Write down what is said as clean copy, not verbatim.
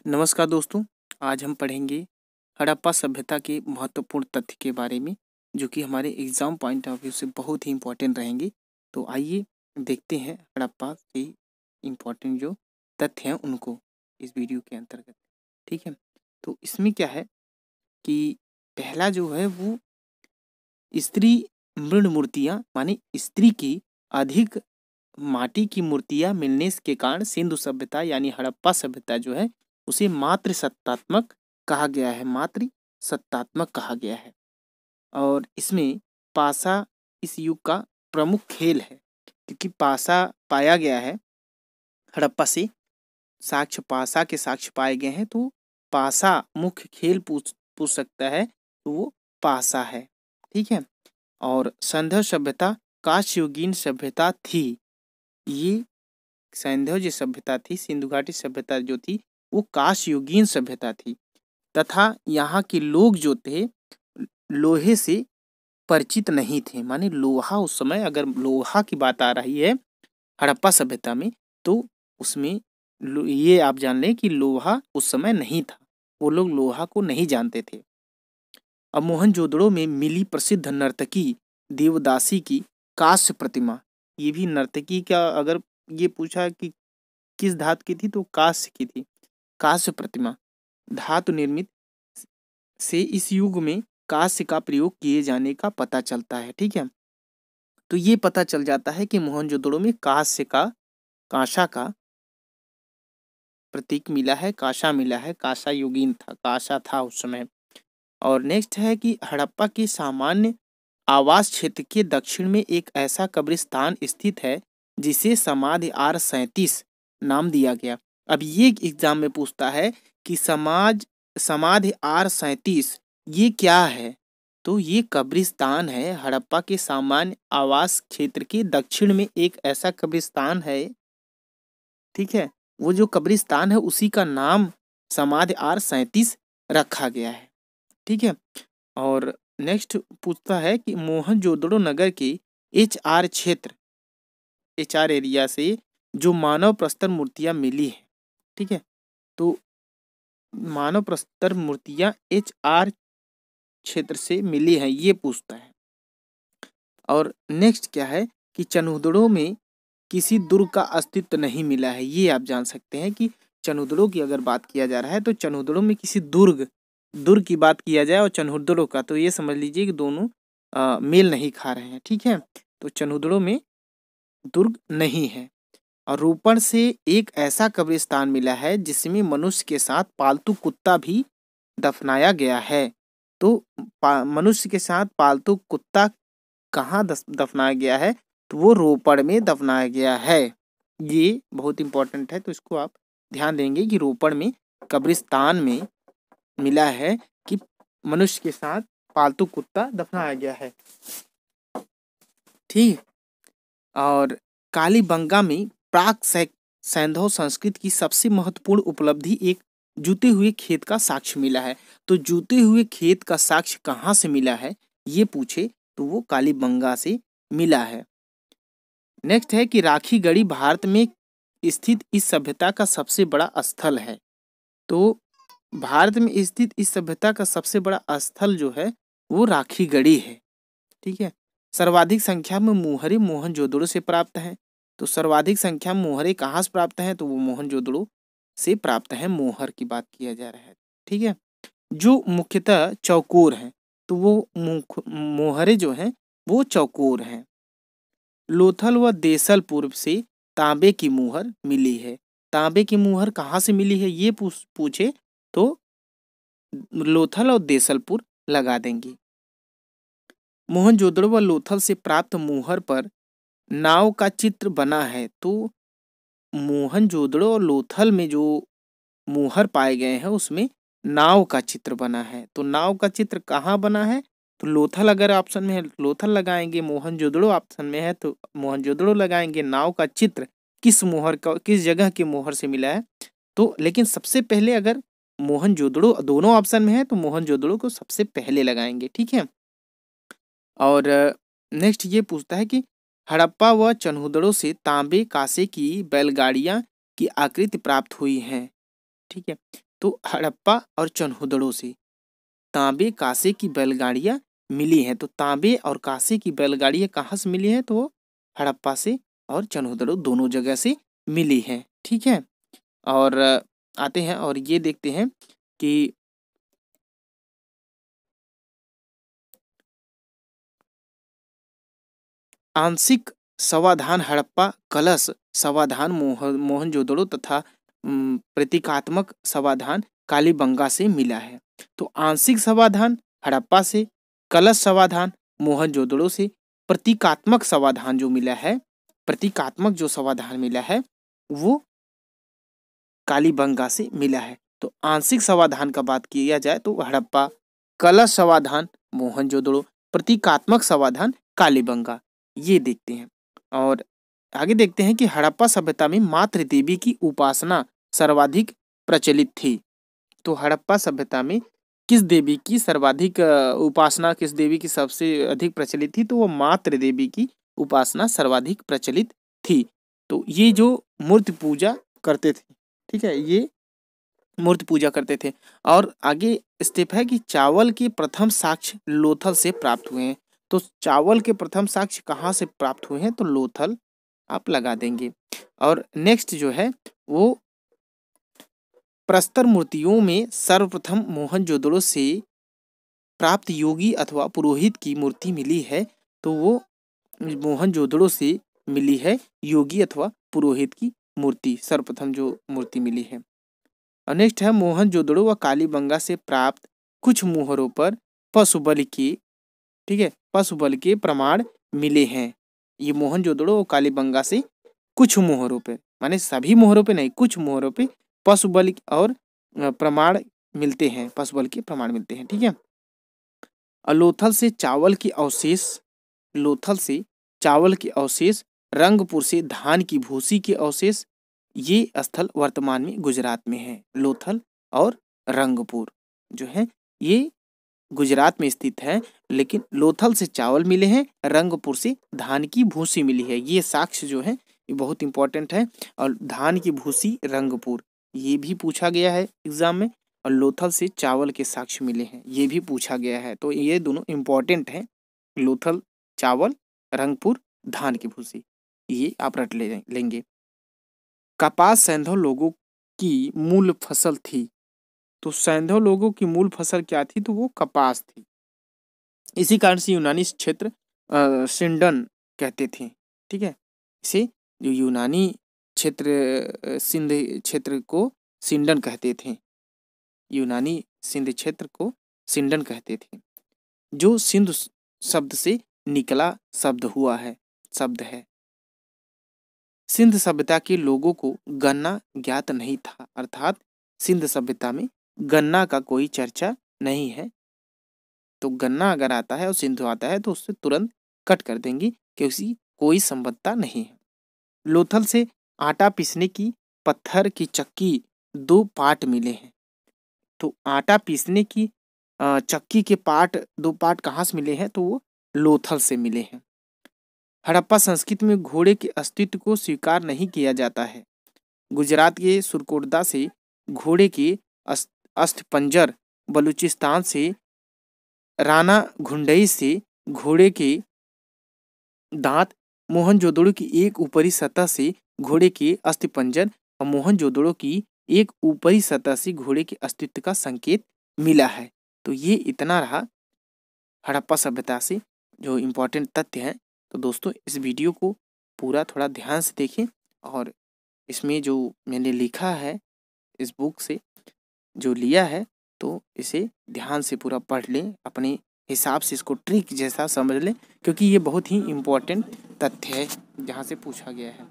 नमस्कार दोस्तों। आज हम पढ़ेंगे हड़प्पा सभ्यता के महत्वपूर्ण तथ्य के बारे में, जो कि हमारे एग्जाम पॉइंट ऑफ व्यू से बहुत ही इम्पोर्टेंट रहेंगे। तो आइए देखते हैं हड़प्पा के इम्पोर्टेंट जो तथ्य हैं उनको इस वीडियो के अंतर्गत। ठीक है, तो इसमें क्या है कि पहला जो है वो स्त्री मृण मूर्तियाँ, माने स्त्री की अधिक माटी की मूर्तियाँ मिलने के कारण सिंधु सभ्यता यानी हड़प्पा सभ्यता जो है उसे मातृसत्तात्मक कहा गया है। मातृसत्तात्मक कहा गया है। और इसमें पासा इस युग का प्रमुख खेल है, क्योंकि पासा पाया गया है हड़प्पा से, साक्ष्य पासा के साक्ष्य पाए गए हैं। तो पासा मुख्य खेल पूछ सकता है तो वो पासा है। ठीक है। और संध्या सभ्यता काश युगीन सभ्यता थी। ये सैंधव जो सभ्यता थी, सिंधु घाटी सभ्यता जो थी, वो काश युगीन सभ्यता थी तथा यहाँ के लोग जो थे लोहे से परिचित नहीं थे। माने लोहा उस समय, अगर लोहा की बात आ रही है हड़प्पा सभ्यता में, तो उसमें ये आप जान लें कि लोहा उस समय नहीं था। वो लोग लोहा को नहीं जानते थे। अब मोहनजोदड़ो में मिली प्रसिद्ध नर्तकी देवदासी की कांस्य प्रतिमा। ये भी नर्तकी का अगर ये पूछा कि किस धातु की थी तो कांस्य की थी। कांस्य प्रतिमा धातु निर्मित से इस युग में कांस्य का प्रयोग किए जाने का पता चलता है। ठीक है, तो ये पता चल जाता है कि मोहनजोदड़ो में कांसा का प्रतीक मिला है, कांसा मिला है। कांसा युगीन था, कांसा था उस समय। और नेक्स्ट है कि हड़प्पा के सामान्य आवास क्षेत्र के दक्षिण में एक ऐसा कब्रिस्तान स्थित है जिसे समाधि R37 नाम दिया गया। अब ये एग्जाम में पूछता है कि समाधि R37 ये क्या है। तो ये कब्रिस्तान है हड़प्पा के सामान्य आवास क्षेत्र के दक्षिण में एक ऐसा कब्रिस्तान है। ठीक है, वो जो कब्रिस्तान है उसी का नाम समाधि R37 रखा गया है। ठीक है। और नेक्स्ट पूछता है कि मोहनजोदड़ो नगर के HR एरिया से जो मानव प्रस्तर मूर्तियां मिली है। ठीक है, तो मानव प्रस्तर मूर्तियां HR क्षेत्र से मिली है, ये पूछता है। और नेक्स्ट क्या है कि चनहुदड़ो में किसी दुर्ग का अस्तित्व नहीं मिला है। ये आप जान सकते हैं कि चनहुदड़ो की अगर बात किया जा रहा है तो चनहुदड़ो में किसी दुर्ग की बात किया जाए और चनहुदड़ो का, तो ये समझ लीजिए कि दोनों मेल नहीं खा रहे हैं। ठीक है, तो चनहुदड़ो में दुर्ग नहीं है। और रोपण से एक ऐसा कब्रिस्तान मिला है जिसमें मनुष्य के साथ पालतू कुत्ता भी दफनाया गया है। तो मनुष्य के साथ पालतू कुत्ता कहाँ दफनाया गया है, तो वो रोपड़ में दफनाया गया है। ये बहुत इंपॉर्टेंट है, तो इसको आप ध्यान देंगे कि रोपड़ में कब्रिस्तान में मिला है कि मनुष्य के साथ पालतू कुत्ता दफनाया गया है। ठीक। और कालीबंगा में प्राक सैंधव संस्कृत की सबसे महत्वपूर्ण उपलब्धि एक जूते हुए खेत का साक्ष्य मिला है। तो जूते हुए खेत का साक्ष्य कहाँ से मिला है ये पूछे तो वो कालीबंगा से मिला है। नेक्स्ट है कि राखी गढ़ी भारत में स्थित इस सभ्यता का सबसे बड़ा स्थल है। तो भारत में स्थित इस सभ्यता का सबसे बड़ा स्थल जो है वो राखी गढ़ी है। ठीक है। सर्वाधिक संख्या में मुहरे मोहनजोदड़ो से प्राप्त हैं। तो सर्वाधिक संख्या में मोहरे कहाँ से प्राप्त हैं, तो वो मोहनजोदड़ो से प्राप्त हैं। मोहर की बात किया जा रहा है। ठीक है, जो मुख्यतः चौकोर हैं, तो वो मोहरे जो हैं वो चौकोर हैं। लोथल व देसलपुर से तांबे की मुहर मिली है। तांबे की मुहर कहाँ से मिली है ये पूछे तो लोथल और देसलपुर लगा देंगे। मोहनजोदड़ो व लोथल से प्राप्त मुहर पर नाव का चित्र बना है। तो मोहनजोदड़ो और लोथल में जो मुहर पाए गए हैं उसमें नाव का चित्र बना है। तो नाव का चित्र कहाँ बना है, तो लोथल अगर ऑप्शन में है लोथल लगाएंगे, मोहनजोदड़ो ऑप्शन में है तो मोहनजोदड़ो लगाएंगे। नाव का चित्र किस जगह के मोहर से मिला है, तो लेकिन सबसे पहले अगर मोहनजोदड़ो दोनों ऑप्शन में है तो मोहनजोदड़ो को सबसे पहले लगाएंगे। ठीक है। और नेक्स्ट ये पूछता है कि हड़प्पा व चनहुदड़ो से तांबे कांसे की बैलगाड़ियां की आकृति प्राप्त हुई हैं। ठीक है, तो हड़प्पा और चनहुदड़ों से तांबे कांसे की बैलगाड़ियां मिली हैं। तो तांबे और कांसे की बैलगाड़ियां कहाँ से मिली हैं? तो वो हड़प्पा से और चनहुदड़ो दोनों जगह से मिली है। ठीक है, और आते हैं और ये देखते हैं कि आंशिक समाधान हड़प्पा कलश समाधान मोहनजोदड़ो तथा प्रतीकात्मक समाधान कालीबंगा से मिला है। तो आंशिक समाधान हड़प्पा से, कलश समाधान मोहनजोदड़ो से, प्रतीकात्मक समाधान जो मिला है, प्रतीकात्मक जो समाधान मिला है वो कालीबंगा से मिला है। तो आंशिक समाधान का बात किया जाए तो हड़प्पा, कलश समाधान मोहनजोदड़ो, प्रतीकात्मक समाधान कालीबंगा, ये देखते हैं। और आगे देखते हैं कि हड़प्पा सभ्यता में मातृ देवी की उपासना सर्वाधिक प्रचलित थी। तो हड़प्पा सभ्यता में किस देवी की सर्वाधिक उपासना, किस देवी की सबसे अधिक प्रचलित थी? तो वो मातृ देवी की उपासना सर्वाधिक प्रचलित थी। तो ये जो मूर्ति पूजा करते थे, ठीक है, ये मूर्ति पूजा करते थे। और आगे स्टेप है कि चावल के प्रथम साक्ष्य लोथल से प्राप्त हुए हैं। तो चावल के प्रथम साक्ष्य कहाँ से प्राप्त हुए हैं? तो लोथल आप लगा देंगे। और नेक्स्ट जो है वो प्रस्तर मूर्तियों में सर्वप्रथम मोहनजोदड़ो से प्राप्त योगी अथवा पुरोहित की मूर्ति मिली है। तो वो मोहनजोदड़ो से मिली है योगी अथवा पुरोहित की मूर्ति, सर्वप्रथम जो मूर्ति मिली है। और नेक्स्ट है मोहनजोदड़ो व कालीबंगा से प्राप्त कुछ मोहरों पर पशु बलि के, ठीक है, पशु बलि के प्रमाण मिले हैं। ये मोहनजोदड़ो और कालीबंगा से कुछ मोहरों पे, माने सभी मोहरों पे नहीं, कुछ मोहरों पे पशु बलि और प्रमाण मिलते हैं, पशु बलि के प्रमाण मिलते हैं। ठीक है, लोथल से चावल के अवशेष, लोथल से चावल के अवशेष, रंगपुर से धान की भूसी के अवशेष, ये स्थल वर्तमान में गुजरात में है। लोथल और रंगपुर जो है ये गुजरात में स्थित है, लेकिन लोथल से चावल मिले हैं, रंगपुर से धान की भूसी मिली है। ये साक्ष्य जो है ये बहुत इंपॉर्टेंट है। और धान की भूसी रंगपुर ये भी पूछा गया है एग्जाम में, और लोथल से चावल के साक्ष्य मिले हैं ये भी पूछा गया है। तो ये दोनों इंपॉर्टेंट हैं, लोथल चावल, रंगपुर धान की भूसी, ये आप रट लेंगे। कपास सैंधव लोगों की मूल फसल थी। तो सैंधव लोगों की मूल फसल क्या थी? तो वो कपास थी। इसी कारण से यूनानी क्षेत्र सिंडन कहते थे। ठीक है, इसे जो यूनानी क्षेत्र सिंध क्षेत्र को सिंडन कहते थे, यूनानी सिंध क्षेत्र को सिंडन कहते थे, जो सिंध शब्द से निकला शब्द हुआ है, शब्द है। सिंध सभ्यता के लोगों को गन्ना ज्ञात नहीं था, अर्थात सिंध सभ्यता में गन्ना का कोई चर्चा नहीं है। तो गन्ना अगर आता है और सिंधु आता है तो उससे तुरंत कट कर देंगे कि उसकी कोई संबद्धता नहीं है। लोथल से आटा पीसने की पत्थर की चक्की 2 पार्ट मिले हैं। तो आटा पीसने की चक्की के 2 पार्ट कहाँ से मिले हैं? तो वो लोथल से मिले हैं। हड़प्पा संस्कृति में घोड़े के अस्तित्व को स्वीकार नहीं किया जाता है। गुजरात के सुरकोटदा से घोड़े के अस्थिपंजर, बलूचिस्तान से राना घुंडई से घोड़े के दांत, मोहनजोदड़ो की एक ऊपरी सतह से घोड़े के अस्थिपंजर और मोहनजोदड़ो की एक ऊपरी सतह से घोड़े के अस्तित्व का संकेत मिला है। तो ये इतना रहा हड़प्पा सभ्यता से जो इम्पोर्टेंट तथ्य हैं। तो दोस्तों इस वीडियो को पूरा थोड़ा ध्यान से देखें, और इसमें जो मैंने लिखा है इस बुक से जो लिया है तो इसे ध्यान से पूरा पढ़ लें, अपने हिसाब से इसको ट्रिक जैसा समझ लें, क्योंकि ये बहुत ही इम्पोर्टेंट तथ्य है जहाँ से पूछा गया है।